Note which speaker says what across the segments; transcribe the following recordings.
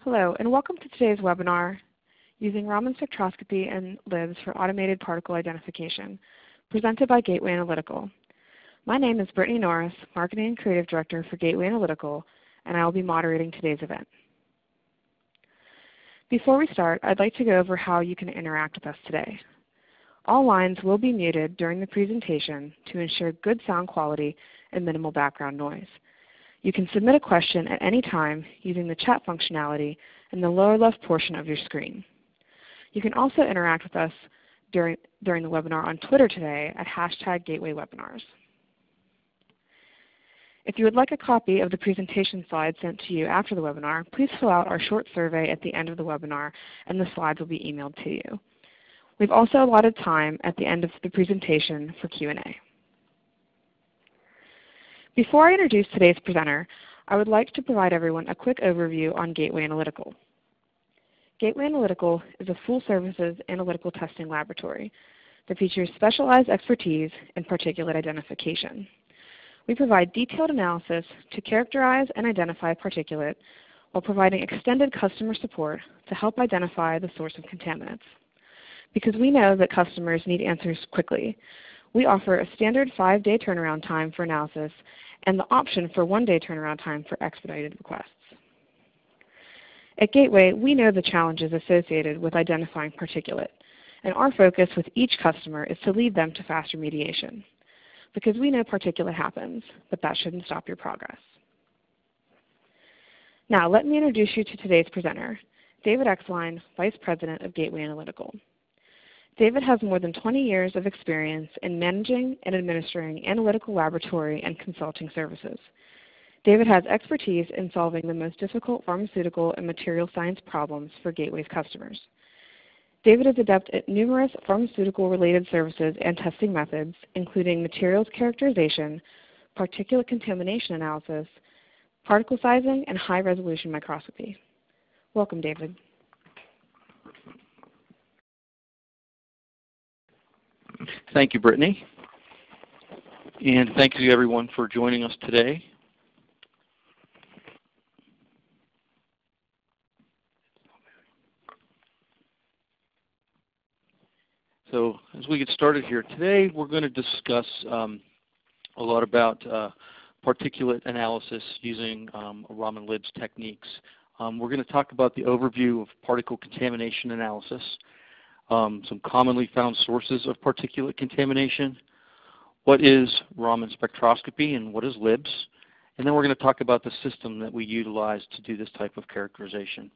Speaker 1: Hello, and welcome to today's webinar, Using Raman Spectroscopy and LIBS for Automated Particle Identification, presented by Gateway Analytical. My name is Brittany Norris, Marketing and Creative Director for Gateway Analytical, and I will be moderating today's event. Before we start, I'd like to go over how you can interact with us today. All lines will be muted during the presentation to ensure good sound quality and minimal background noise. You can submit a question at any time using the chat functionality in the lower left portion of your screen. You can also interact with us during the webinar on Twitter today at #GatewayWebinars. If you would like a copy of the presentation slides sent to you after the webinar, please fill out our short survey at the end of the webinar and the slides will be emailed to you. We've also allotted time at the end of the presentation for Q&A. Before I introduce today's presenter, I would like to provide everyone a quick overview on Gateway Analytical. Gateway Analytical is a full-services analytical testing laboratory that features specialized expertise in particulate identification. We provide detailed analysis to characterize and identify particulate while providing extended customer support to help identify the source of contaminants. Because we know that customers need answers quickly, we offer a standard 5-day turnaround time for analysis and the option for 1-day turnaround time for expedited requests. At Gateway, we know the challenges associated with identifying particulate, and our focus with each customer is to lead them to fast remediation. Because we know particulate happens, but that shouldn't stop your progress. Now let me introduce you to today's presenter, David Exline, Vice President of Gateway Analytical. David has more than 20 years of experience in managing and administering analytical laboratory and consulting services. David has expertise in solving the most difficult pharmaceutical and material science problems for Gateway's customers. David is adept at numerous pharmaceutical-related services and testing methods, including materials characterization, particulate contamination analysis, particle sizing, and high-resolution microscopy. Welcome, David.
Speaker 2: Thank you, Brittany. And thank you everyone for joining us today. So as we get started here today, we're going to discuss a lot about particulate analysis using Raman LIBS techniques. We're going to talk about the overview of particle contamination analysis, some commonly found sources of particulate contamination, what is Raman spectroscopy and what is LIBS, and then we're going to talk about the system that we utilize to do this type of characterization.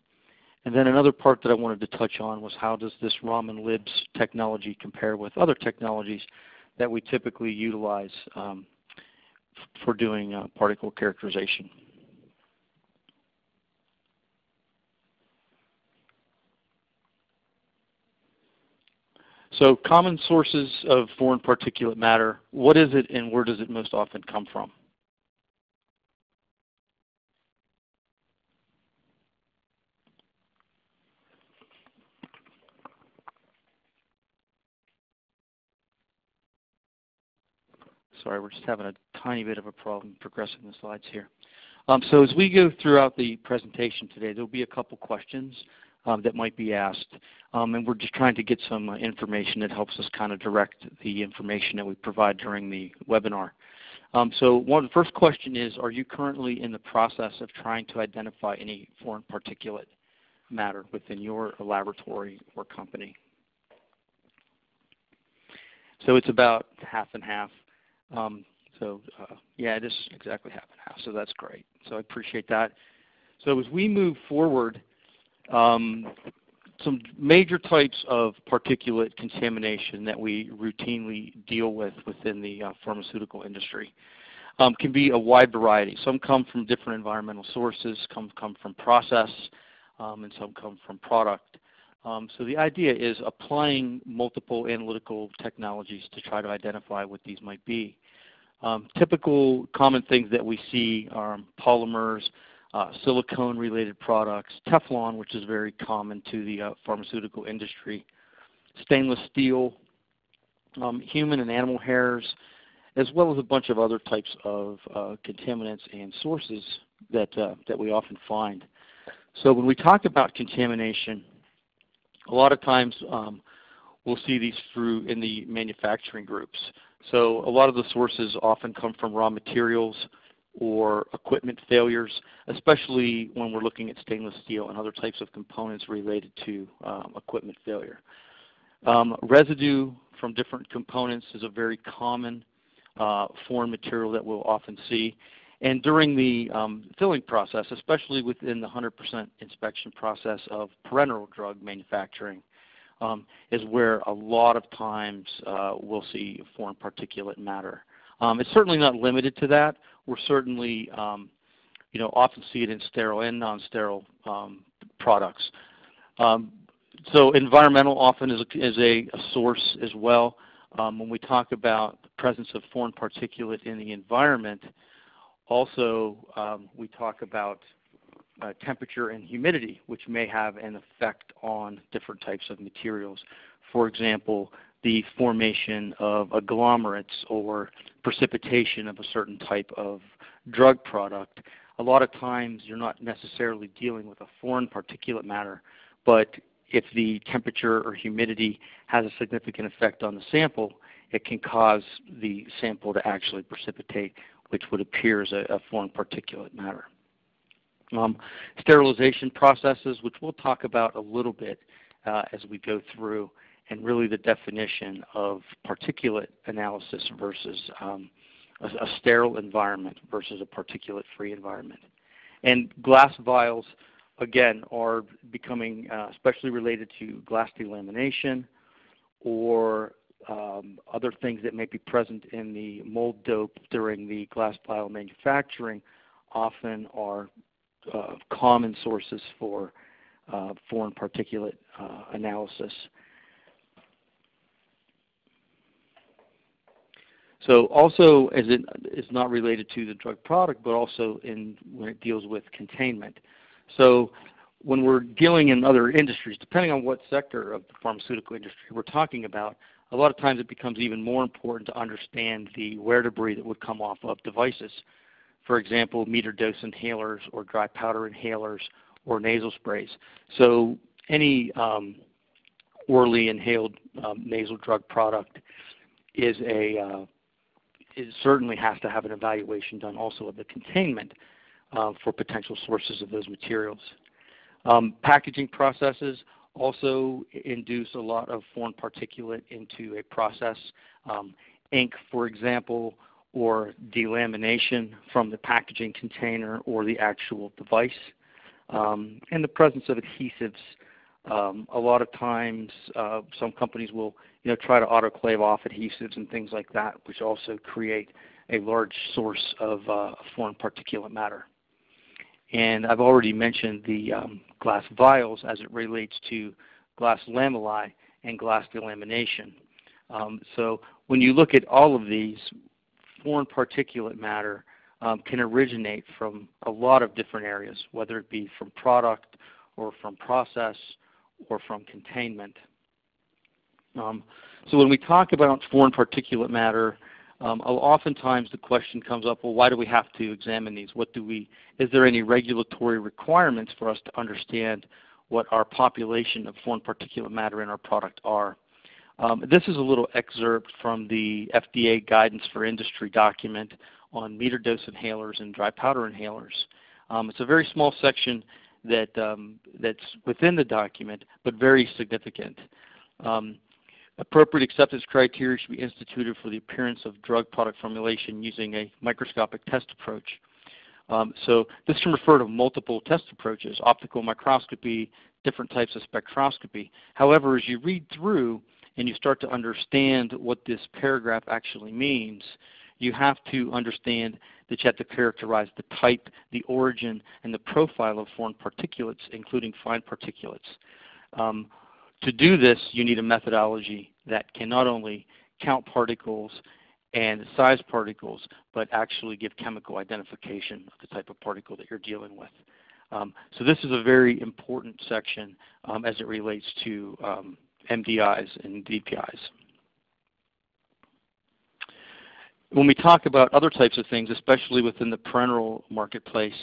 Speaker 2: And then another part that I wanted to touch on was how does this Raman LIBS technology compare with other technologies that we typically utilize for doing particle characterization. So common sources of foreign particulate matter, what is it and where does it most often come from? Sorry, we're just having a tiny bit of a problem progressing the slides here. So as we go throughout the presentation today, there will be a couple questions that might be asked. And we're just trying to get some information that helps us kind of direct the information that we provide during the webinar. So the first question is, are you currently in the process of trying to identify any foreign particulate matter within your laboratory or company? So it's about half and half. Yeah, it is exactly half and half, so that's great. So I appreciate that. So as we move forward, some major types of particulate contamination that we routinely deal with within the pharmaceutical industry can be a wide variety. Some come from different environmental sources, come from process, and some come from product. So the idea is applying multiple analytical technologies to try to identify what these might be. Typical common things that we see are polymers, silicone-related products, Teflon, which is very common to the pharmaceutical industry, stainless steel, human and animal hairs, as well as a bunch of other types of contaminants and sources that we often find. So when we talk about contamination, a lot of times we'll see these through in the manufacturing groups. So a lot of the sources often come from raw materials or equipment failures, especially when we're looking at stainless steel and other types of components related to equipment failure. Residue from different components is a very common foreign material that we'll often see. And during the filling process, especially within the 100% inspection process of parenteral drug manufacturing, is where a lot of times we'll see foreign particulate matter. It's certainly not limited to that. We're certainly often see it in sterile and non-sterile products. So environmental often is a source as well. When we talk about the presence of foreign particulate in the environment, also we talk about temperature and humidity, which may have an effect on different types of materials. For example, the formation of agglomerates or precipitation of a certain type of drug product. A lot of times you're not necessarily dealing with a foreign particulate matter, but if the temperature or humidity has a significant effect on the sample, it can cause the sample to actually precipitate, which would appear as a foreign particulate matter. Sterilization processes, which we'll talk about a little bit as we go through, and really the definition of particulate analysis versus a sterile environment versus a particulate-free environment. And glass vials, again, are becoming especially related to glass delamination or other things that may be present in the mold dope during the glass vial manufacturing often are common sources for foreign particulate analysis. So also, as it is not related to the drug product, but also when it deals with containment. So when we're dealing in other industries, depending on what sector of the pharmaceutical industry we're talking about, a lot of times it becomes even more important to understand the wear debris that would come off of devices. For example, metered dose inhalers or dry powder inhalers or nasal sprays. So any orally inhaled nasal drug product certainly has to have an evaluation done also of the containment for potential sources of those materials. Packaging processes also induce a lot of foreign particulate into a process. Ink, for example, or delamination from the packaging container or the actual device. And the presence of adhesives. A lot of times some companies will try to autoclave off adhesives and things like that, which also create a large source of foreign particulate matter. And I've already mentioned the glass vials as it relates to glass lamellae and glass delamination. So when you look at all of these, foreign particulate matter can originate from a lot of different areas, whether it be from product or from process or from containment. So when we talk about foreign particulate matter, oftentimes the question comes up, well, why do we have to examine these? Is there any regulatory requirements for us to understand what our population of foreign particulate matter in our product are? This is a little excerpt from the FDA guidance for industry document on metered dose inhalers and dry powder inhalers. It's a very small section that's within the document, but very significant. Appropriate acceptance criteria should be instituted for the appearance of drug product formulation using a microscopic test approach. So this can refer to multiple test approaches, optical microscopy, different types of spectroscopy. However, as you read through and you start to understand what this paragraph actually means, you have to understand that you have to characterize the type, the origin, and the profile of foreign particulates, including fine particulates. To do this, you need a methodology that can not only count particles and size particles, but actually give chemical identification of the type of particle that you're dealing with. So this is a very important section as it relates to MDIs and DPIs. When we talk about other types of things, especially within the parenteral marketplace,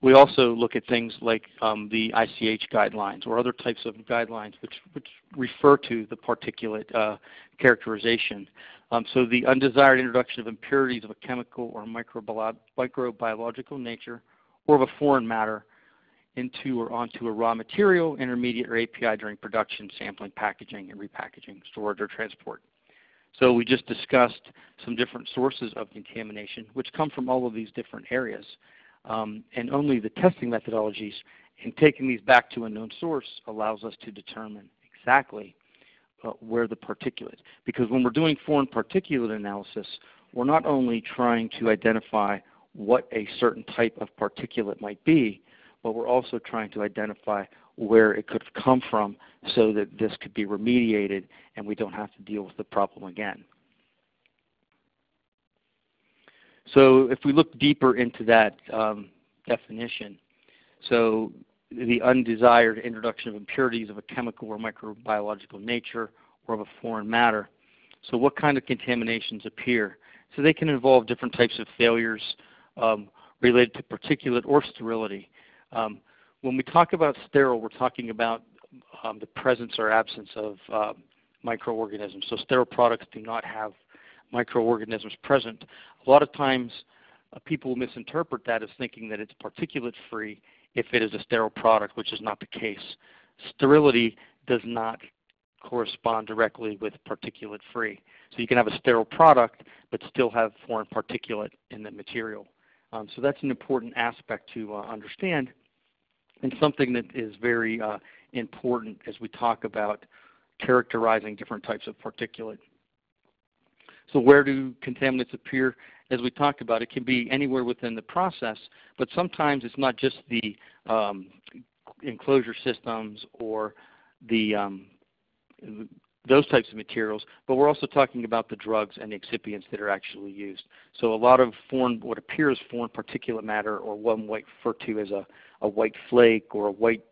Speaker 2: We also look at things like the ICH guidelines or other types of guidelines which refer to the particulate characterization. So the undesired introduction of impurities of a chemical or microbiological nature or of a foreign matter into or onto a raw material, intermediate, or API during production, sampling, packaging, and repackaging, storage, or transport. So we just discussed some different sources of contamination which come from all of these different areas. And only the testing methodologies and taking these back to a known source allows us to determine exactly where the particulate. Because when we're doing foreign particulate analysis, we're not only trying to identify what a certain type of particulate might be, but we're also trying to identify where it could have come from so that this could be remediated and we don't have to deal with the problem again. So if we look deeper into that definition, so the undesired introduction of impurities of a chemical or microbiological nature or of a foreign matter. So what kind of contaminations appear? So they can involve different types of failures related to particulate or sterility. When we talk about sterile, we're talking about the presence or absence of microorganisms. So sterile products do not have microorganisms present. A lot of times people will misinterpret that as thinking that it's particulate free if it is a sterile product, which is not the case. Sterility does not correspond directly with particulate free. So you can have a sterile product but still have foreign particulate in the material. So that's an important aspect to understand, and something that is very important as we talk about characterizing different types of particulate. So where do contaminants appear? As we talked about, it can be anywhere within the process, but sometimes it's not just the enclosure systems or the those types of materials, but we're also talking about the drugs and the excipients that are actually used. So a lot of foreign, what appears foreign particulate matter, or what we might refer to as a white flake or a white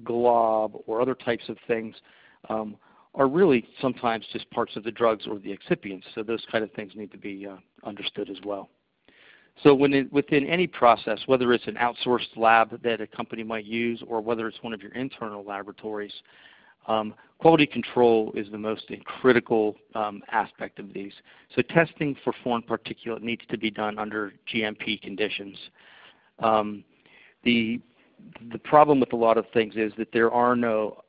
Speaker 2: glob or other types of things, are really sometimes just parts of the drugs or the excipients. So those kind of things need to be understood as well. So within any process, whether it's an outsourced lab that a company might use or whether it's one of your internal laboratories, quality control is the most critical aspect of these. So testing for foreign particulate needs to be done under GMP conditions. The problem with a lot of things is that there are no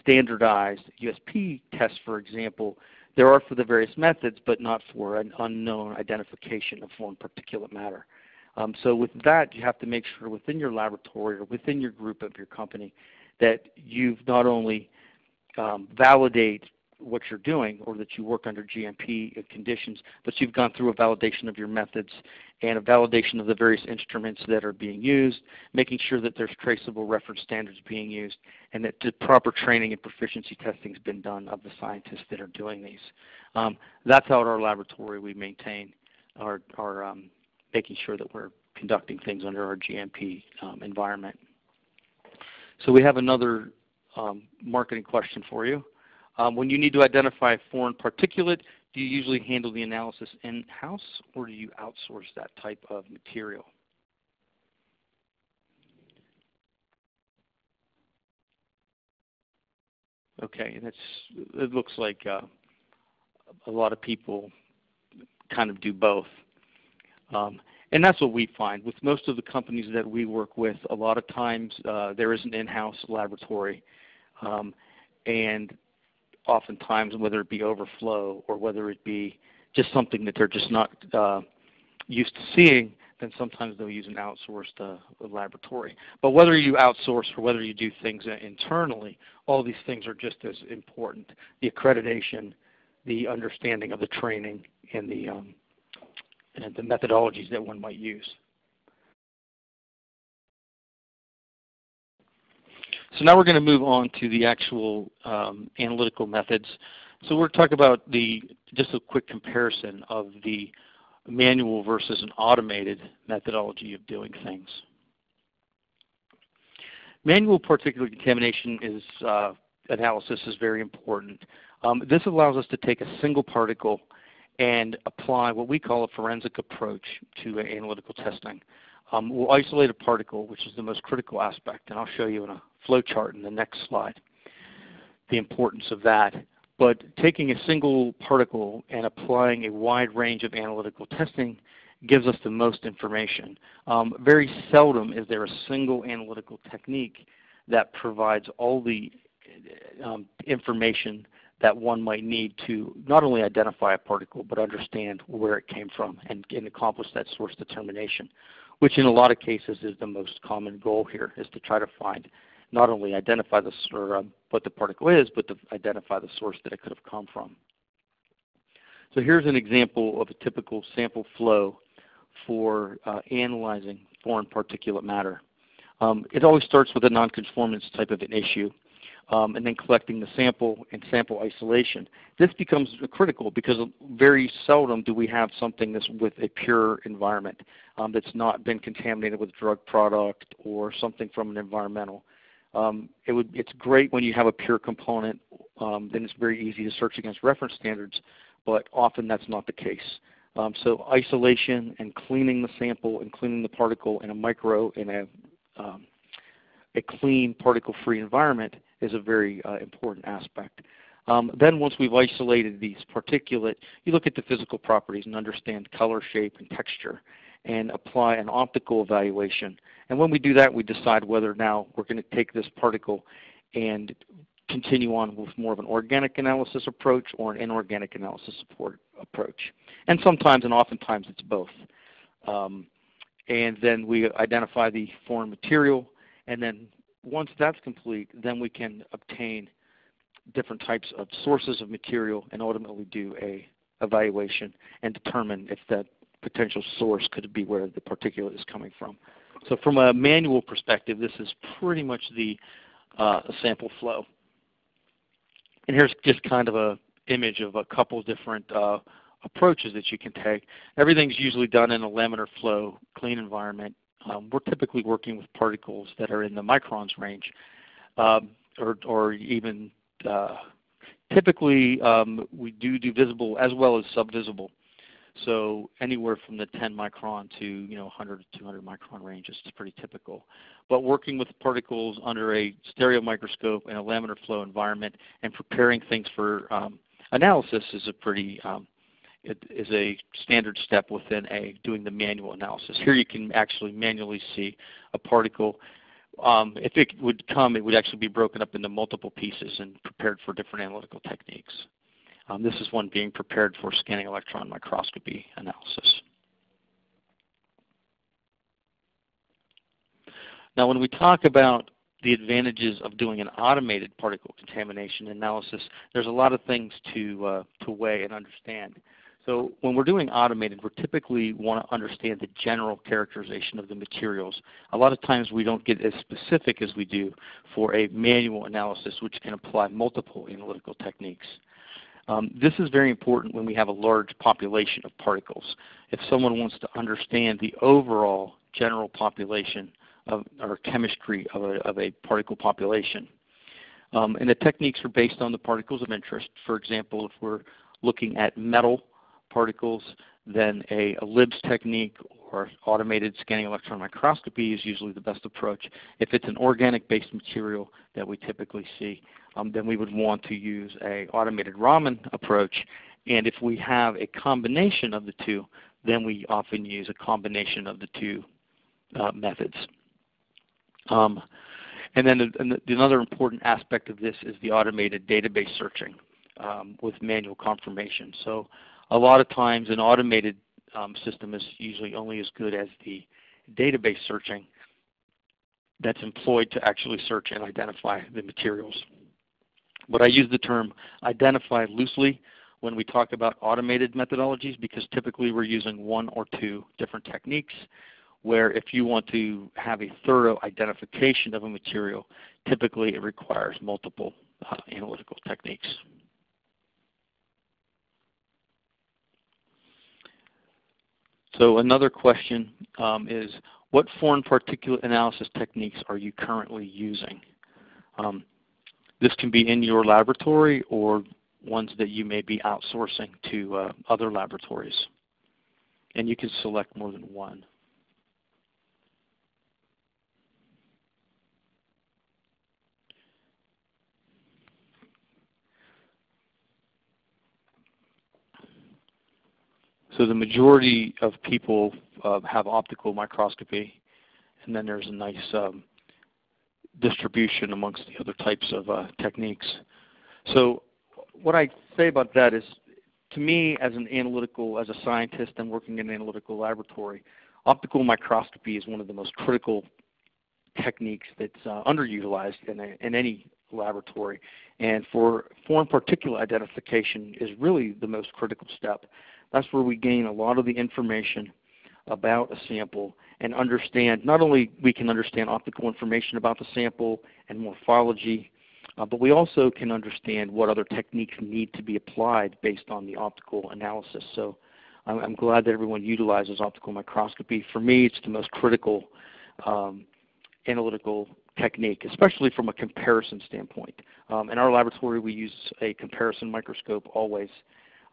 Speaker 2: standardized USP tests, for example. There are for the various methods, but not for an unknown identification of foreign particulate matter. So with that, you have to make sure within your laboratory or within your group of your company that you've not only validate what you're doing or that you work under GMP conditions, but you've gone through a validation of your methods and a validation of the various instruments that are being used, making sure that there's traceable reference standards being used, and that the proper training and proficiency testing has been done of the scientists that are doing these. That's how at our laboratory we maintain our making sure that we're conducting things under our GMP environment. So we have another marketing question for you. When you need to identify foreign particulate, do you usually handle the analysis in-house or do you outsource that type of material? Okay, and it looks like a lot of people kind of do both. And that's what we find. With most of the companies that we work with, a lot of times there is an in-house laboratory. And oftentimes, whether it be overflow or whether it be just something that they're just not used to seeing, then sometimes they'll use an outsourced laboratory. But whether you outsource or whether you do things internally, all these things are just as important. The accreditation, the understanding of the training, and the methodologies that one might use. So now we're going to move on to the actual analytical methods. So we're talking about just a quick comparison of the manual versus an automated methodology of doing things. Manual particulate contamination analysis is very important. This allows us to take a single particle and apply what we call a forensic approach to analytical testing. we'll isolate a particle, which is the most critical aspect, and I'll show you in a flow chart in the next slide the importance of that. But taking a single particle and applying a wide range of analytical testing gives us the most information. Very seldom is there a single analytical technique that provides all the information that one might need to not only identify a particle, but understand where it came from and accomplish that source determination, which in a lot of cases is the most common goal here, is to try to find, not only identify what the particle is, but to identify the source that it could have come from. So here's an example of a typical sample flow for analyzing foreign particulate matter. It always starts with a nonconformance type of an issue, and then collecting the sample and sample isolation. This becomes critical because very seldom do we have something that's with a pure environment that's not been contaminated with drug product or something from an environmental. It's great when you have a pure component, then it's very easy to search against reference standards, but often that's not the case. So isolation and cleaning the sample and cleaning the particle in a clean particle-free environment is a very important aspect. Then once we've isolated these particulate, you look at the physical properties and understand color, shape, and texture, and apply an optical evaluation. And when we do that, we decide whether now we're going to take this particle and continue on with more of an organic analysis approach or an inorganic analysis approach. And sometimes and oftentimes it's both. And then we identify the foreign material, and then once that's complete, then we can obtain different types of sources of material and ultimately do a evaluation and determine if that potential source could be where the particulate is coming from. So from a manual perspective, this is pretty much the sample flow. And here's just kind of an image of a couple different approaches that you can take. Everything's usually done in a laminar flow, clean environment. We're typically working with particles that are in the microns range, or even typically we do visible as well as subvisible. So anywhere from the 10 micron to 100 to 200 micron range is pretty typical. But working with particles under a stereo microscope in a laminar flow environment and preparing things for analysis is a pretty it is a standard step within doing the manual analysis. Here you can actually manually see a particle. If it would come, it would actually be broken up into multiple pieces and prepared for different analytical techniques. This is one being prepared for scanning electron microscopy analysis. Now when we talk about the advantages of doing an automated particle contamination analysis, there's a lot of things to weigh and understand. So when we're doing automated, we typically want to understand the general characterization of the materials. A lot of times we don't get as specific as we do for a manual analysis, which can apply multiple analytical techniques. This is very important when we have a large population of particles. If someone wants to understand the overall general population or chemistry of a particle population. And the techniques are based on the particles of interest. For example, if we're looking at metal particles, then a LIBS technique or automated scanning electron microscopy is usually the best approach. If it's an organic-based material that we typically see, then we would want to use an automated Raman approach. And if we have a combination of the two, then we often use a combination of the two methods. And then another important aspect of this is the automated database searching with manual confirmation. So a lot of times an automated system is usually only as good as the database searching that's employed to actually search and identify the materials. But I use the term identify loosely when we talk about automated methodologies because typically we're using one or two different techniques, where if you want to have a thorough identification of a material, typically it requires multiple analytical techniques. So another question is, what foreign particulate analysis techniques are you currently using? This can be in your laboratory or ones that you may be outsourcing to other laboratories. And you can select more than one. So the majority of people have optical microscopy, and then there's a nice distribution amongst the other types of techniques. So what I say about that is, to me, as a scientist and working in an analytical laboratory, optical microscopy is one of the most critical techniques that's underutilized in any laboratory. And for foreign particulate identification is really the most critical step. That's where we gain a lot of the information about a sample and understand, not only we can understand optical information about the sample and morphology, but we also can understand what other techniques need to be applied based on the optical analysis. So I'm glad that everyone utilizes optical microscopy. For me, it's the most critical analytical technique, especially from a comparison standpoint. In our laboratory, we use a comparison microscope always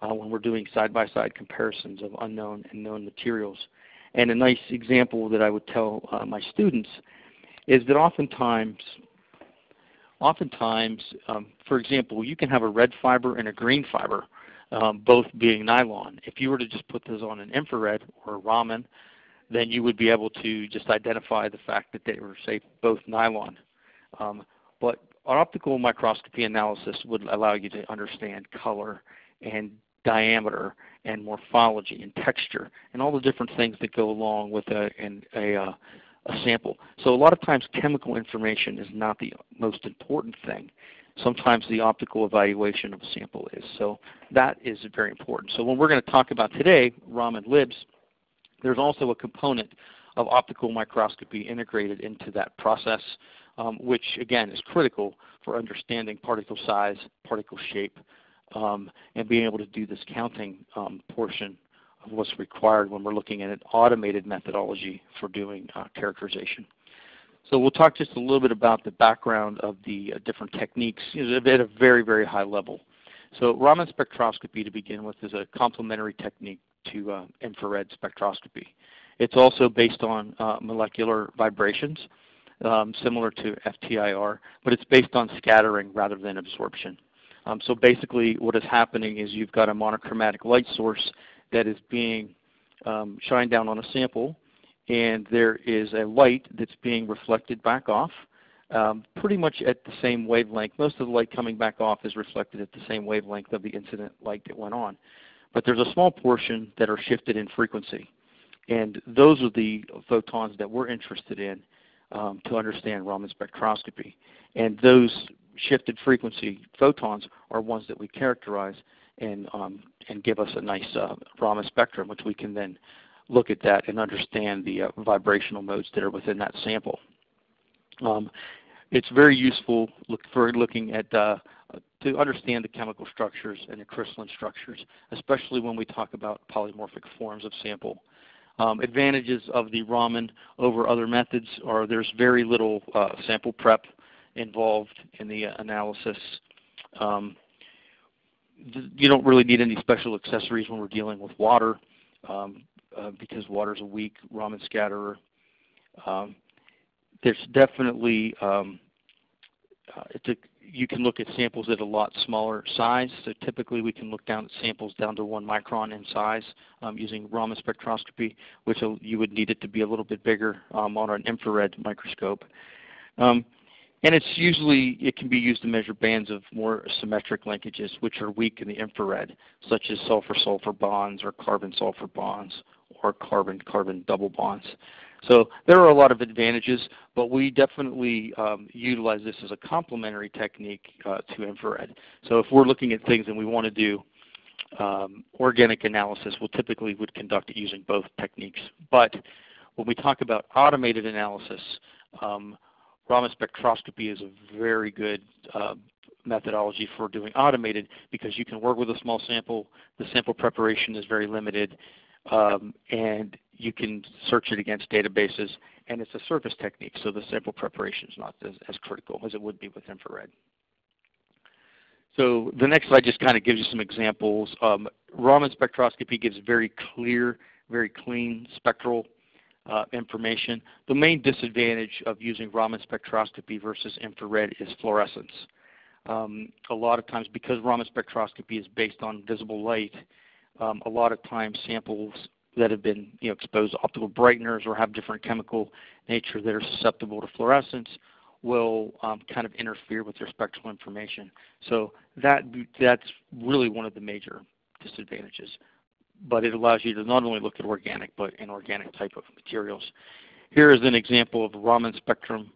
Speaker 2: when we're doing side-by-side comparisons of unknown and known materials. And a nice example that I would tell my students is that oftentimes, for example, you can have a red fiber and a green fiber, both being nylon. If you were to just put those on an infrared or a Raman, then you would be able to just identify the fact that they were, say, both nylon. But optical microscopy analysis would allow you to understand color and diameter and morphology and texture and all the different things that go along with a sample. So a lot of times chemical information is not the most important thing. Sometimes the optical evaluation of a sample is. So that is very important. So when we're going to talk about today, Raman LIBS, there's also a component of optical microscopy integrated into that process, which again is critical for understanding particle size, particle shape, and being able to do this counting portion of what's required when we're looking at an automated methodology for doing characterization. So we'll talk just a little bit about the background of the different techniques at a very, very high level. So Raman spectroscopy, to begin with, is a complementary technique to infrared spectroscopy. It's also based on molecular vibrations, similar to FTIR, but it's based on scattering rather than absorption. So basically what is happening is you've got a monochromatic light source that is being shined down on a sample, and there is a light that's being reflected back off pretty much at the same wavelength. Most of the light coming back off is reflected at the same wavelength of the incident light that went on. But there's a small portion that are shifted in frequency. And those are the photons that we're interested in to understand Raman spectroscopy. And those shifted frequency photons are ones that we characterize and give us a nice Raman spectrum, which we can then look at that and understand the vibrational modes that are within that sample. It's very useful for looking at to understand the chemical structures and the crystalline structures, especially when we talk about polymorphic forms of sample. Advantages of the Raman over other methods are there's very little sample prep involved in the analysis. You don't really need any special accessories when we're dealing with water because water is a weak Raman scatterer. There's definitely you can look at samples at a lot smaller size. So typically we can look down at samples down to 1 micron in size using Raman spectroscopy, which you would need it to be a little bit bigger on an infrared microscope. And it can be used to measure bands of more symmetric linkages, which are weak in the infrared, such as sulfur-sulfur bonds or carbon-sulfur bonds or carbon-carbon double bonds. So there are a lot of advantages, but we definitely utilize this as a complementary technique to infrared. So if we're looking at things and we want to do organic analysis, we'll typically would conduct it using both techniques. But when we talk about automated analysis, Raman spectroscopy is a very good methodology for doing automated because you can work with a small sample, the sample preparation is very limited, and you can search it against databases, and it's a surface technique, so the sample preparation is not as critical as it would be with infrared. So the next slide just kind of gives you some examples. Raman spectroscopy gives very clear, very clean spectral information. The main disadvantage of using Raman spectroscopy versus infrared is fluorescence. A lot of times because Raman spectroscopy is based on visible light, a lot of times samples that have been exposed to optical brighteners or have different chemical nature that are susceptible to fluorescence will kind of interfere with your spectral information. So that's really one of the major disadvantages. But it allows you to not only look at organic but inorganic type of materials. Here is an example of a Raman spectrum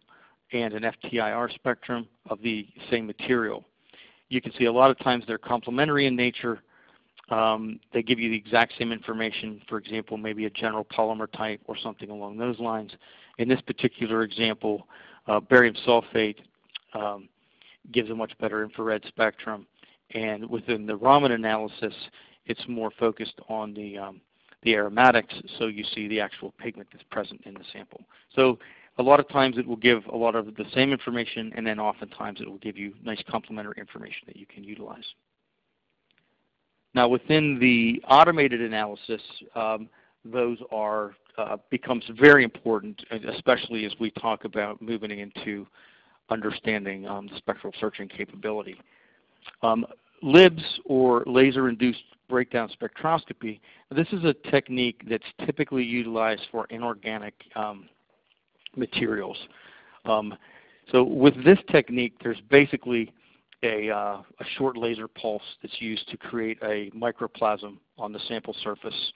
Speaker 2: and an FTIR spectrum of the same material. You can see a lot of times they're complementary in nature. They give you the exact same information, for example, maybe a general polymer type or something along those lines. In this particular example, barium sulfate gives a much better infrared spectrum, and within the Raman analysis, it's more focused on the aromatics, so you see the actual pigment that's present in the sample. So a lot of times it will give a lot of the same information, and then oftentimes it will give you nice complementary information that you can utilize. Now within the automated analysis, those are becomes very important, especially as we talk about moving into understanding the spectral searching capability. LIBS, or laser-induced breakdown spectroscopy, this is a technique that's typically utilized for inorganic materials. So with this technique, there's basically a short laser pulse that's used to create a microplasm on the sample surface.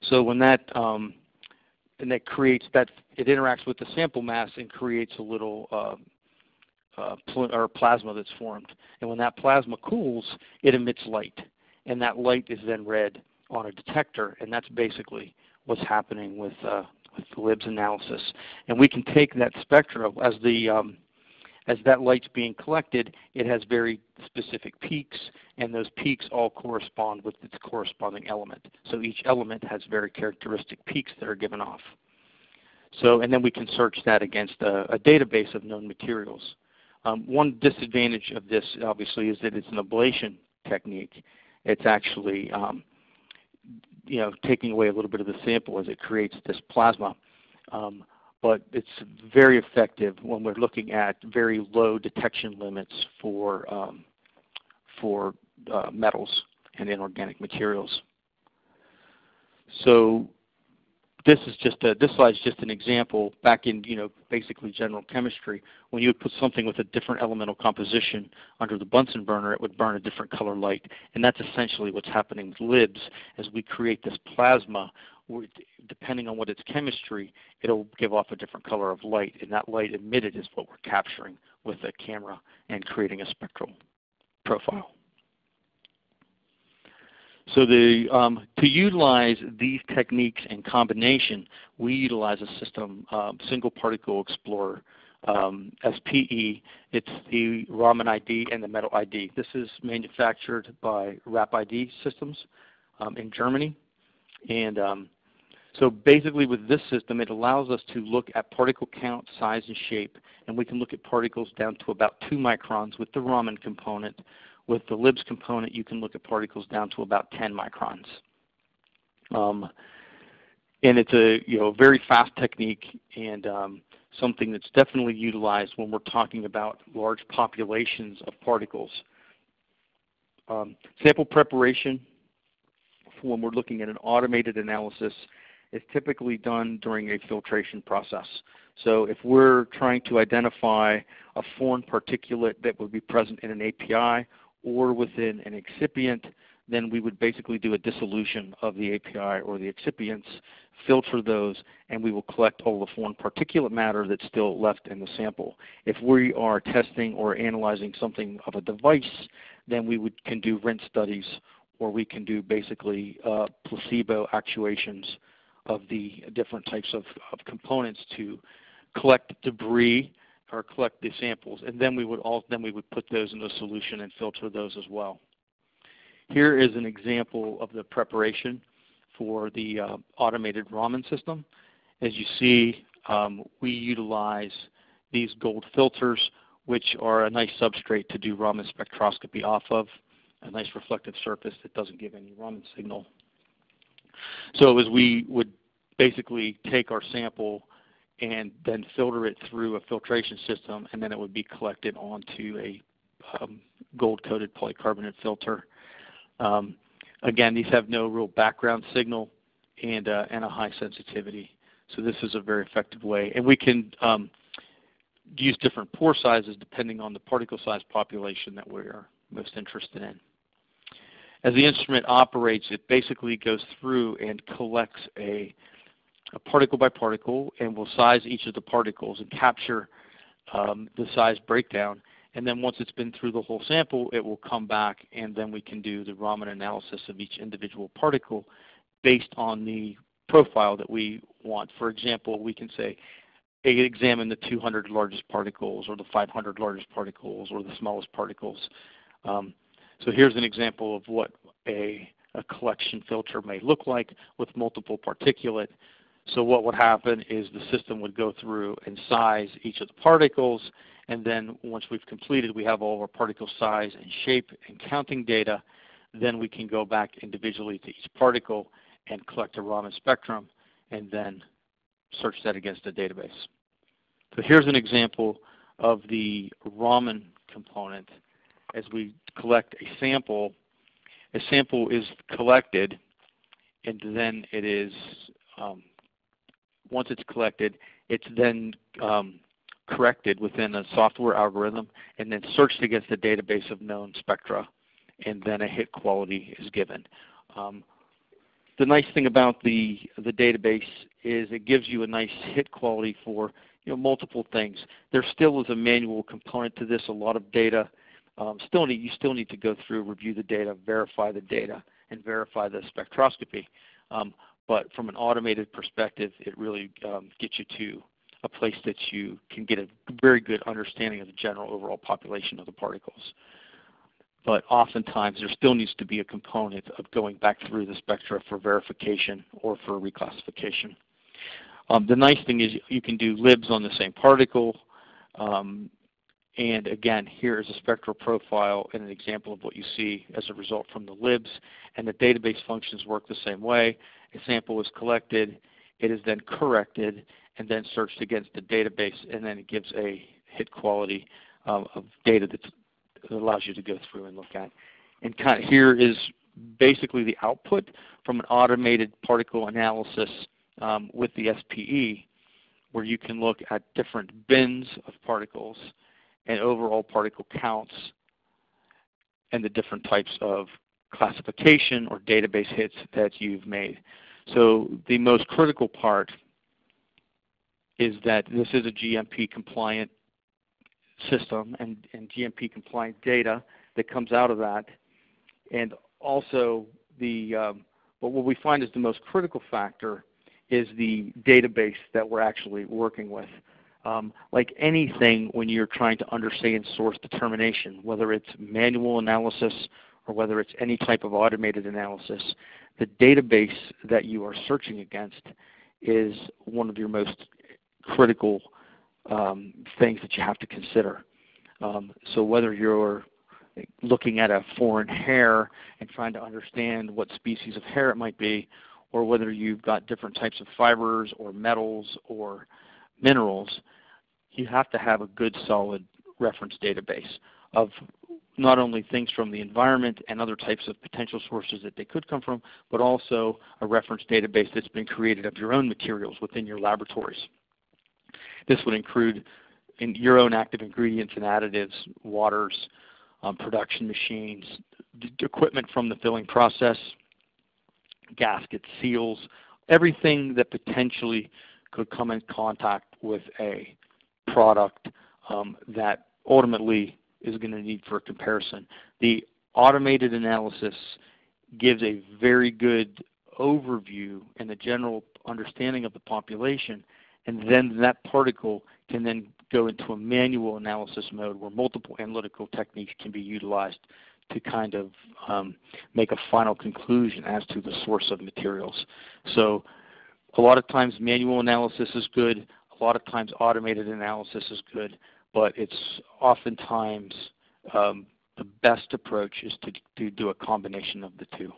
Speaker 2: So when that creates that, it interacts with the sample mass and creates a little plasma that's formed. And when that plasma cools, it emits light, and that light is then read on a detector, and that's basically what's happening with the LIBS analysis. And we can take that spectrum as that light's being collected, it has very specific peaks, and those peaks all correspond with its corresponding element. So each element has very characteristic peaks that are given off. So, and then we can search that against a database of known materials. One disadvantage of this, obviously, is that it's an ablation technique. It's actually taking away a little bit of the sample as it creates this plasma. But it's very effective when we're looking at very low detection limits for metals and inorganic materials. So this slide is just an example back in basically general chemistry. When you would put something with a different elemental composition under the Bunsen burner, it would burn a different color light, and that's essentially what's happening with LIBS. As we create this plasma, depending on what its chemistry, it'll give off a different color of light, and that light emitted is what we're capturing with the camera and creating a spectral profile. So to utilize these techniques in combination, we utilize a system, Single Particle Explorer, SPE. It's the Raman ID and the Metal ID. This is manufactured by RapID Systems in Germany. And so basically with this system, it allows us to look at particle count, size, and shape, and we can look at particles down to about 2 microns with the Raman component. With the LIBS component, you can look at particles down to about 10 microns. And it's a very fast technique, and something that's definitely utilized when we're talking about large populations of particles. Sample preparation when we're looking at an automated analysis is typically done during a filtration process. So if we're trying to identify a foreign particulate that would be present in an API or within an excipient, then we would basically do a dissolution of the API or the excipients, filter those, and we will collect all the foreign particulate matter that's still left in the sample. If we are testing or analyzing something of a device, then we can do rinse studies, or we can do basically placebo actuations of the different types of components to collect debris or collect the samples, and then we would put those in a solution and filter those as well. Here is an example of the preparation for the automated Raman system. As you see, we utilize these gold filters, which are a nice substrate to do Raman spectroscopy off of, a nice reflective surface that doesn't give any Raman signal. So as we would basically take our sample and then filter it through a filtration system, and then it would be collected onto a gold-coated polycarbonate filter. Again, these have no real background signal and a high sensitivity. So this is a very effective way. And we can use different pore sizes depending on the particle size population that we're most interested in. As the instrument operates, it basically goes through and collects a particle by particle and will size each of the particles and capture the size breakdown. And then once it's been through the whole sample, it will come back, and then we can do the Raman analysis of each individual particle based on the profile that we want. For example, we can say, examine the 200 largest particles, or the 500 largest particles, or the smallest particles. So here's an example of what a collection filter may look like with multiple particulate. So what would happen is the system would go through and size each of the particles, and then once we've completed, we have all of our particle size and shape and counting data. Then we can go back individually to each particle and collect a Raman spectrum and then search that against a database. So here's an example of the Raman component. As we collect a sample is collected, and then it is, once it's collected, it's then corrected within a software algorithm and then searched against a database of known spectra, and then a hit quality is given. The nice thing about the database is it gives you a nice hit quality for multiple things. There still is a manual component to this. A lot of data, you still need to go through, review the data, verify the data, and verify the spectroscopy. But from an automated perspective, it really gets you to a place that you can get a very good understanding of the general overall population of the particles. But oftentimes there still needs to be a component of going back through the spectra for verification or for reclassification. The nice thing is you can do LIBS on the same particle. And again, here is a spectral profile and an example of what you see as a result from the LIBS. And the database functions work the same way. A sample is collected, it is then corrected, and then searched against the database, and then it gives a hit quality of data that allows you to go through and look at. And kind of here is basically the output from an automated particle analysis with the SPE, where you can look at different bins of particles and overall particle counts and the different types of classification or database hits that you've made. So the most critical part is that this is a GMP compliant system and GMP compliant data that comes out of that. And also but what we find is the most critical factor is the database that we're actually working with. Like anything, when you're trying to understand source determination, whether it's manual analysis or whether it's any type of automated analysis, the database that you are searching against is one of your most critical things that you have to consider. So whether you're looking at a foreign hair and trying to understand what species of hair it might be, or whether you've got different types of fibers or metals or minerals, you have to have a good solid reference database of not only things from the environment and other types of potential sources that they could come from, but also a reference database that's been created of your own materials within your laboratories. This would include your own active ingredients and additives, waters, production machines, equipment from the filling process, gaskets, seals, everything that potentially could come in contact with a product that ultimately is going to need for a comparison. The automated analysis gives a very good overview and a general understanding of the population, and then that particle can then go into a manual analysis mode where multiple analytical techniques can be utilized to kind of make a final conclusion as to the source of materials. So a lot of times manual analysis is good, a lot of times automated analysis is good, but it's oftentimes the best approach is to do a combination of the two.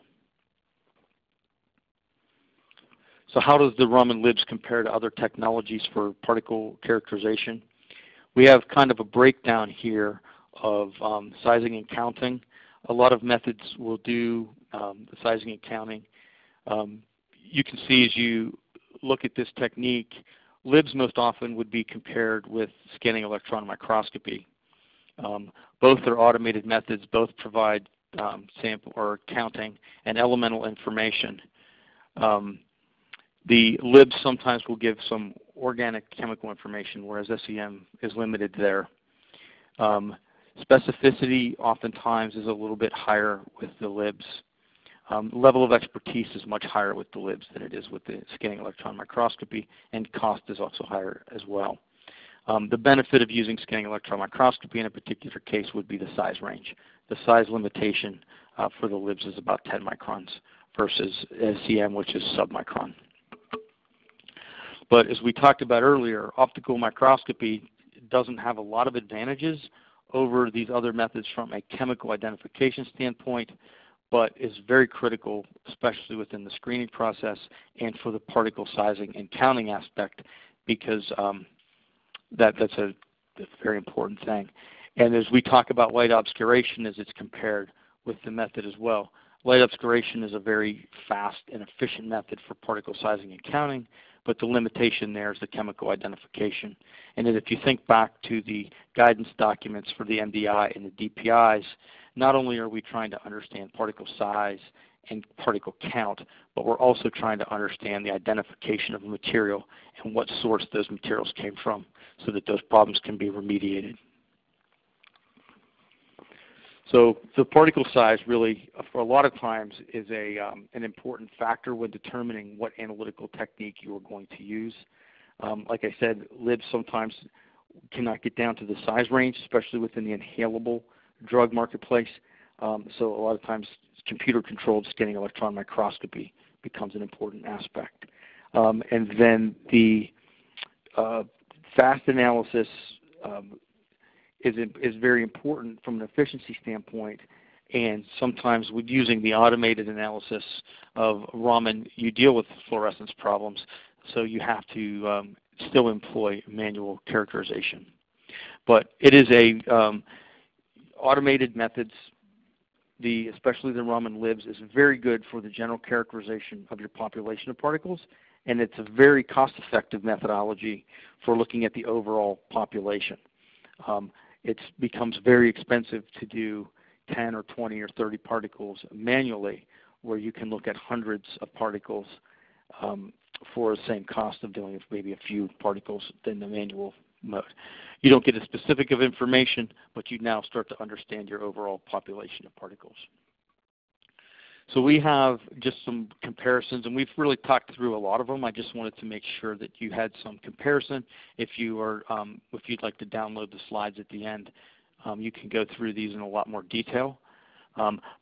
Speaker 2: So how does the Raman LIBS compare to other technologies for particle characterization? We have kind of a breakdown here of sizing and counting. A lot of methods will do the sizing and counting. You can see as you look at this technique, LIBS most often would be compared with scanning electron microscopy. Both are automated methods. Both provide sample or counting and elemental information. The LIBS sometimes will give some organic chemical information, whereas SEM is limited there. Specificity oftentimes is a little bit higher with the LIBS. Level of expertise is much higher with the LIBS than it is with the scanning electron microscopy, and cost is also higher as well. The benefit of using scanning electron microscopy in a particular case would be the size range. The size limitation for the LIBS is about 10 microns versus SEM, which is submicron. But as we talked about earlier, optical microscopy doesn't have a lot of advantages over these other methods from a chemical identification standpoint, but is very critical, especially within the screening process and for the particle sizing and counting aspect, because that's a very important thing. And as we talk about light obscuration as it's compared with the method as well, light obscuration is a very fast and efficient method for particle sizing and counting, but the limitation there is the chemical identification. And then if you think back to the guidance documents for the MDI and the DPIs, not only are we trying to understand particle size and particle count, but we're also trying to understand the identification of a material and what source those materials came from so that those problems can be remediated. So the particle size really, for a lot of times, is an important factor when determining what analytical technique you are going to use. Like I said, LIBS sometimes cannot get down to the size range, especially within the inhalable drug marketplace. So a lot of times computer-controlled scanning electron microscopy becomes an important aspect. And then the fast analysis is very important from an efficiency standpoint, and sometimes with using the automated analysis of Raman, you deal with fluorescence problems, so you have to still employ manual characterization. But it is a automated methods, especially the Raman LIBS, is very good for the general characterization of your population of particles, and it's a very cost-effective methodology for looking at the overall population. It becomes very expensive to do 10 or 20 or 30 particles manually, where you can look at hundreds of particles for the same cost of doing maybe a few particles than the manual mode. You don't get a specific of information, but you now start to understand your overall population of particles. So we have just some comparisons, and we've really talked through a lot of them. I just wanted to make sure that you had some comparison. If you'd like to download the slides at the end, you can go through these in a lot more detail.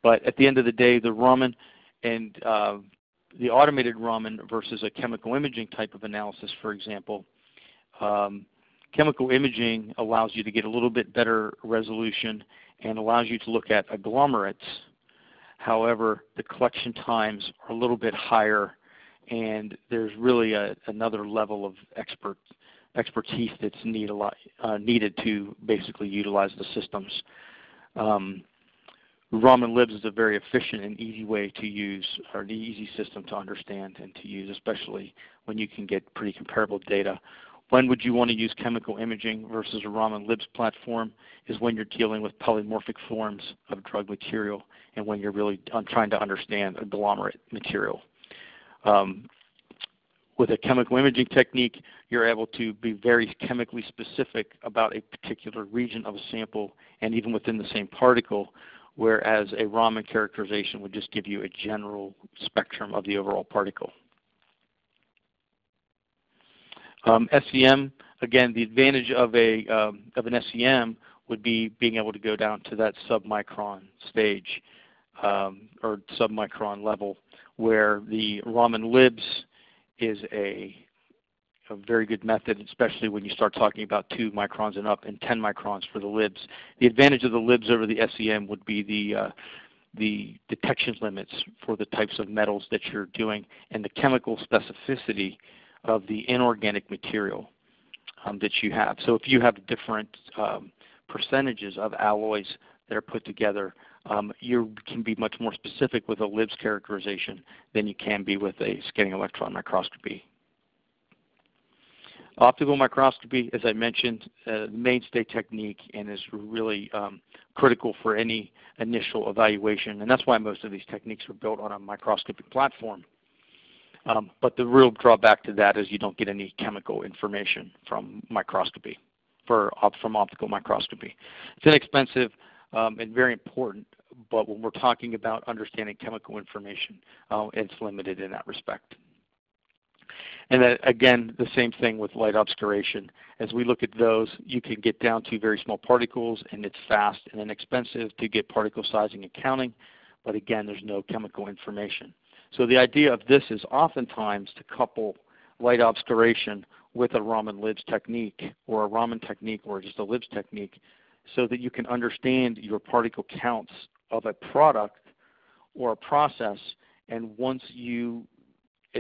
Speaker 2: But at the end of the day, the Raman and the automated Raman versus a chemical imaging type of analysis, for example, chemical imaging allows you to get a little bit better resolution and allows you to look at agglomerates. However, the collection times are a little bit higher, and there's really another level of expertise that's needed to basically utilize the systems. Raman LIBS is a very efficient and easy way to use, or an easy system to understand and to use, especially when you can get pretty comparable data. When would you want to use chemical imaging versus a Raman LIBS platform is when you're dealing with polymorphic forms of drug material and when you're really trying to understand agglomerate material. With a chemical imaging technique, you're able to be very chemically specific about a particular region of a sample and even within the same particle, whereas a Raman characterization would just give you a general spectrum of the overall particle. SEM, again, the advantage of an SEM would be being able to go down to that submicron stage or submicron level, where the Raman LIBS is a very good method, especially when you start talking about 2 microns and up and 10 microns for the LIBS. The advantage of the LIBS over the SEM would be the detection limits for the types of metals that you're doing and the chemical specificity of the inorganic material that you have. So if you have different percentages of alloys that are put together, you can be much more specific with a LIBS characterization than you can be with a scanning electron microscopy. Optical microscopy, as I mentioned, the mainstay technique and is really critical for any initial evaluation, and that's why most of these techniques are built on a microscopic platform. But the real drawback to that is you don't get any chemical information from microscopy, from optical microscopy. It's inexpensive and very important, but when we're talking about understanding chemical information, it's limited in that respect. And then again, the same thing with light obscuration. As we look at those, you can get down to very small particles, and it's fast and inexpensive to get particle sizing and counting, but again, there's no chemical information. So the idea of this is oftentimes to couple light obscuration with a Raman LIBS technique, or a Raman technique, or just a LIBS technique, so that you can understand your particle counts of a product or a process, and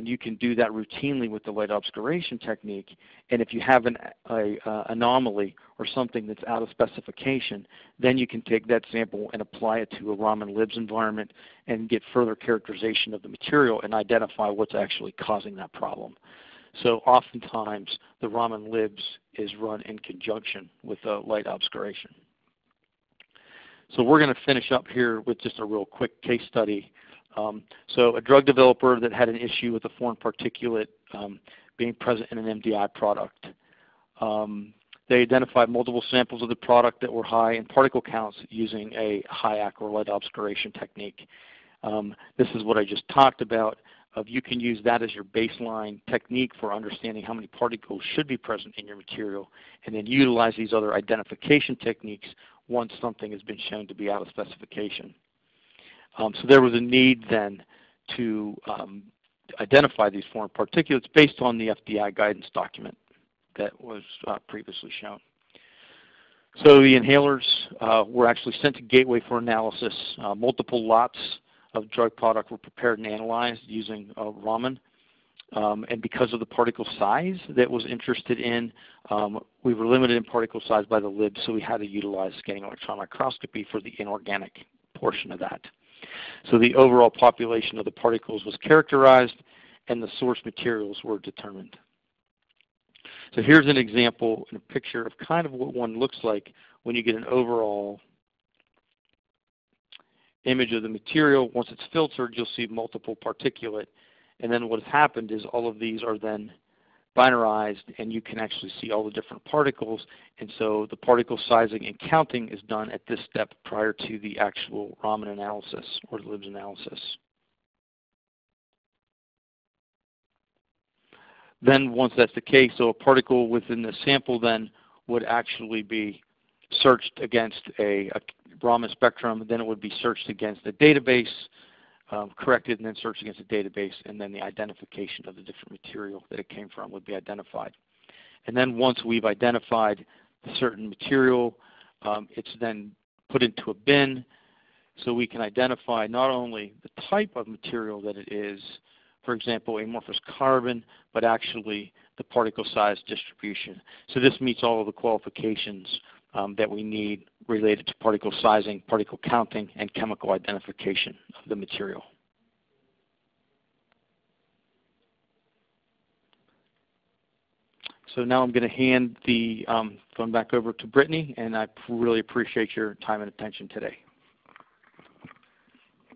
Speaker 2: you can do that routinely with the light obscuration technique. And if you have an anomaly or something that's out of specification, then you can take that sample and apply it to a Raman LIBS environment and get further characterization of the material and identify what's actually causing that problem. So oftentimes the Raman LIBS is run in conjunction with the light obscuration. So we're going to finish up here with just a real quick case study. So a drug developer that had an issue with a foreign particulate being present in an MDI product. They identified multiple samples of the product that were high in particle counts using a high-ac or light obscuration technique. This is what I just talked about. You can use that as your baseline technique for understanding how many particles should be present in your material, and then utilize these other identification techniques once something has been shown to be out of specification. So there was a need then to identify these foreign particulates based on the FDI guidance document that was previously shown. So the inhalers were actually sent to Gateway for analysis. Multiple lots of drug product were prepared and analyzed using Raman. And because of the particle size that was interested in, we were limited in particle size by the LIBS, so we had to utilize scanning electron microscopy for the inorganic portion of that. So the overall population of the particles was characterized and the source materials were determined. So here's an example and a picture of kind of what one looks like when you get an overall image of the material. Once it's filtered, you'll see multiple particulate. And then what has happened is all of these are then binarized, and you can actually see all the different particles. And so the particle sizing and counting is done at this step prior to the actual Raman analysis or LIBS analysis. Then once that's the case, so a particle within the sample then would actually be searched against a Raman spectrum. Then it would be searched against a database, corrected, and then searched against a database, and then the identification of the different material that it came from would be identified. And then once we've identified a certain material, it's then put into a bin so we can identify not only the type of material that it is, for example, amorphous carbon, but actually the particle size distribution. So this meets all of the qualifications that we need related to particle sizing, particle counting, and chemical identification of the material. So now I'm going to hand the phone back over to Brittany, and I really appreciate your time and attention today.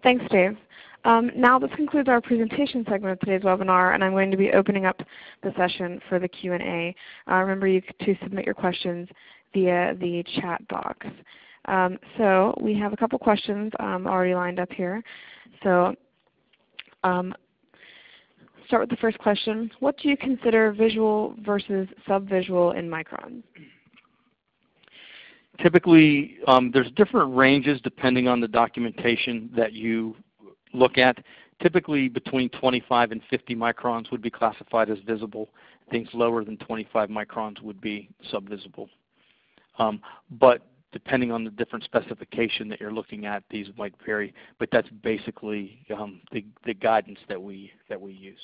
Speaker 1: Thanks, Dave. Now this concludes our presentation segment of today's webinar, and I'm going to be opening up the session for the Q&A. Remember to submit your questions via the chat box. So we have a couple questions already lined up here. So start with the first question. What do you consider visual versus subvisual in microns?
Speaker 2: Typically, there's different ranges depending on the documentation that you look at. Typically, between 25 and 50 microns would be classified as visible. Things lower than 25 microns would be subvisible. But depending on the different specification that you're looking at, these might vary. But that's basically the guidance that we use.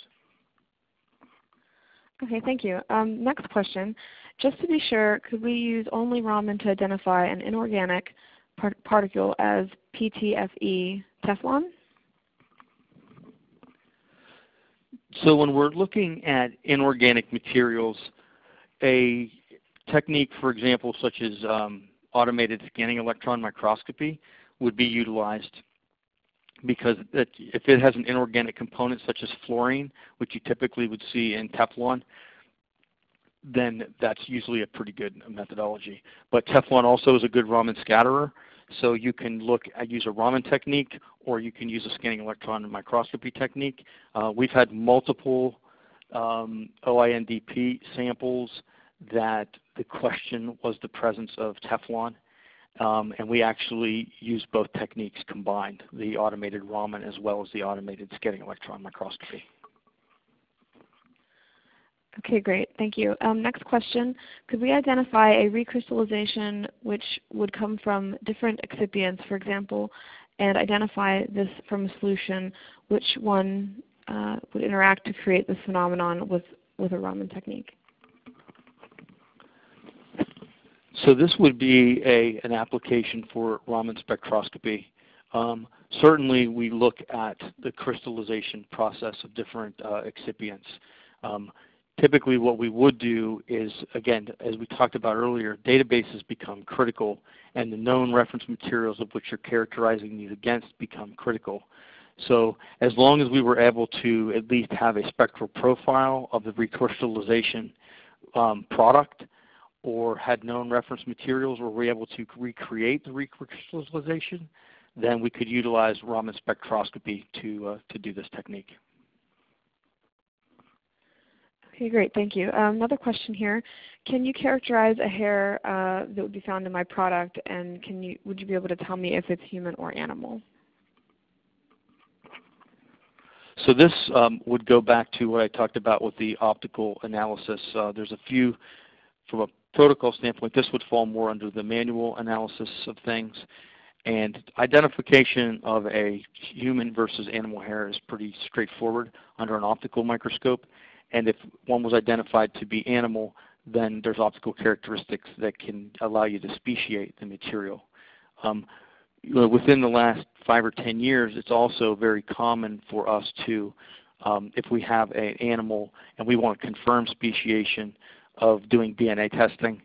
Speaker 1: Okay, thank you. Next question. Just to be sure, could we use only Raman to identify an inorganic particle as PTFE Teflon?
Speaker 2: So when we're looking at inorganic materials, a technique, for example, such as automated scanning electron microscopy would be utilized, because if it has an inorganic component such as fluorine, which you typically would see in Teflon, then that's usually a pretty good methodology. But Teflon also is a good Raman scatterer, so you can use a Raman technique, or you can use a scanning electron microscopy technique. We've had multiple OINDP samples that the question was the presence of Teflon, and we actually use both techniques combined, the automated Raman as well as the automated scanning electron microscopy.
Speaker 1: Okay, great. Thank you. Next question. Could we identify a recrystallization which would come from different excipients, for example, and identify this from a solution, which one would interact to create this phenomenon with a Raman technique?
Speaker 2: So this would be an application for Raman spectroscopy. Certainly we look at the crystallization process of different excipients. Typically what we would do is, again, as we talked about earlier, databases become critical, and the known reference materials of which you're characterizing these against become critical. So as long as we were able to at least have a spectral profile of the recrystallization product, or had known reference materials, or were able to recreate the recrystallization, then we could utilize Raman spectroscopy to do this technique.
Speaker 1: Okay, great. Thank you. Another question here. Can you characterize a hair that would be found in my product, and would you be able to tell me if it's human or animal?
Speaker 2: So this would go back to what I talked about with the optical analysis. There's a few, from a protocol standpoint, this would fall more under the manual analysis of things. And identification of a human versus animal hair is pretty straightforward under an optical microscope. And if one was identified to be animal, then there's optical characteristics that can allow you to speciate the material. Within the last 5 or 10 years, it's also very common for us to, if we have an animal and we want to confirm speciation, of doing DNA testing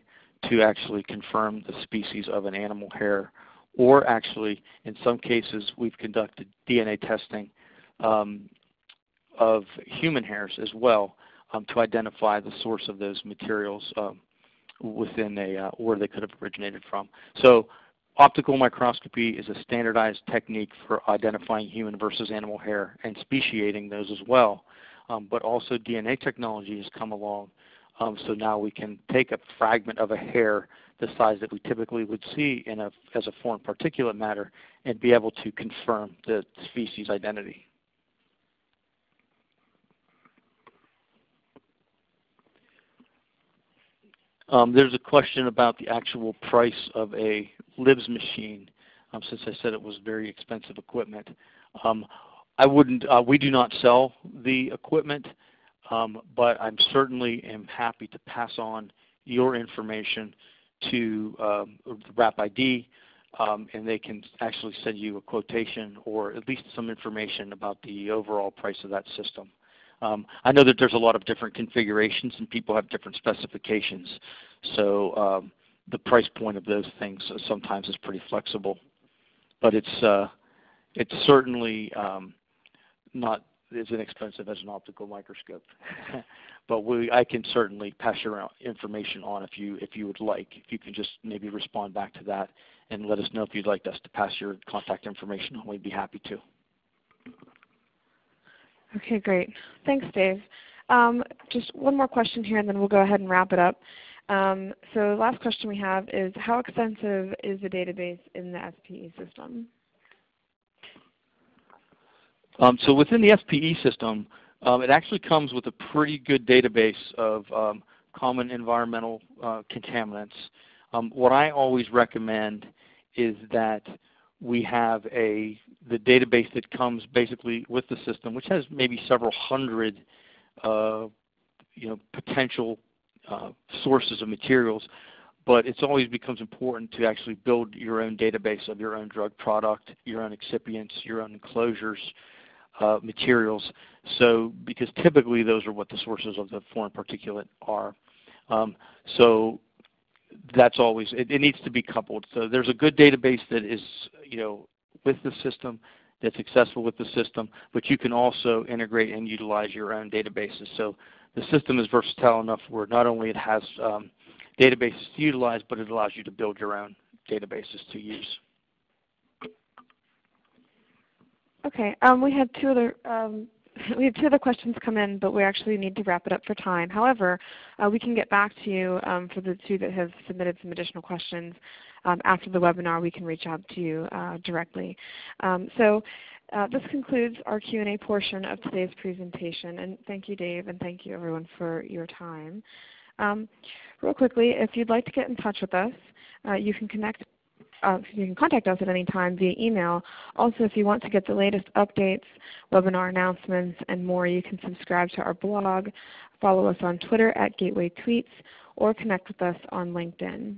Speaker 2: to actually confirm the species of an animal hair. Or actually, in some cases, we've conducted DNA testing of human hairs as well, to identify the source of those materials within where they could have originated from. So optical microscopy is a standardized technique for identifying human versus animal hair and speciating those as well. But also DNA technology has come along, so now we can take a fragment of a hair the size that we typically would see as a foreign particulate matter and be able to confirm the species identity. There's a question about the actual price of a LIBS machine, since I said it was very expensive equipment. We do not sell the equipment, but I certainly am happy to pass on your information to RAP-ID, and they can actually send you a quotation or at least some information about the overall price of that system. I know that there's a lot of different configurations and people have different specifications, so the price point of those things sometimes is pretty flexible. But it's certainly not as inexpensive as an optical microscope. But I can certainly pass your information on if you would like. If you can just maybe respond back to that and let us know if you'd like us to pass your contact information on, we'd be happy to.
Speaker 1: Okay, great. Thanks, Dave. Just one more question here, and then we'll go ahead and wrap it up. So the last question we have is, how extensive is the database in the SPE system?
Speaker 2: So within the SPE system, it actually comes with a pretty good database of common environmental contaminants. What I always recommend is that we have the database that comes basically with the system, which has maybe several hundred potential sources of materials. but it always becomes important to actually build your own database of your own drug product, your own excipients, your own enclosures, materials. So, because typically those are what the sources of the foreign particulate are. So that's always, it needs to be coupled. So there's a good database that is, with the system, that's accessible with the system, but you can also integrate and utilize your own databases. So the system is versatile enough where not only it has databases to utilize, but it allows you to build your own databases to use.
Speaker 1: Okay, we had two other questions come in, but we actually need to wrap it up for time. However, we can get back to you for the two that have submitted some additional questions. After the webinar, we can reach out to you directly. This concludes our Q&A portion of today's presentation. And thank you, Dave, and thank you, everyone, for your time. Real quickly, if you'd like to get in touch with us, you can contact us at any time via email. Also, if you want to get the latest updates, webinar announcements, and more, you can subscribe to our blog, follow us on Twitter at Gateway Tweets, or connect with us on LinkedIn.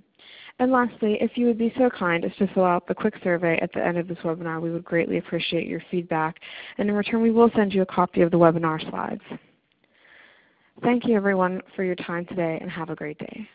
Speaker 1: And lastly, if you would be so kind as to fill out the quick survey at the end of this webinar, we would greatly appreciate your feedback. And in return, we will send you a copy of the webinar slides. Thank you, everyone, for your time today, and have a great day.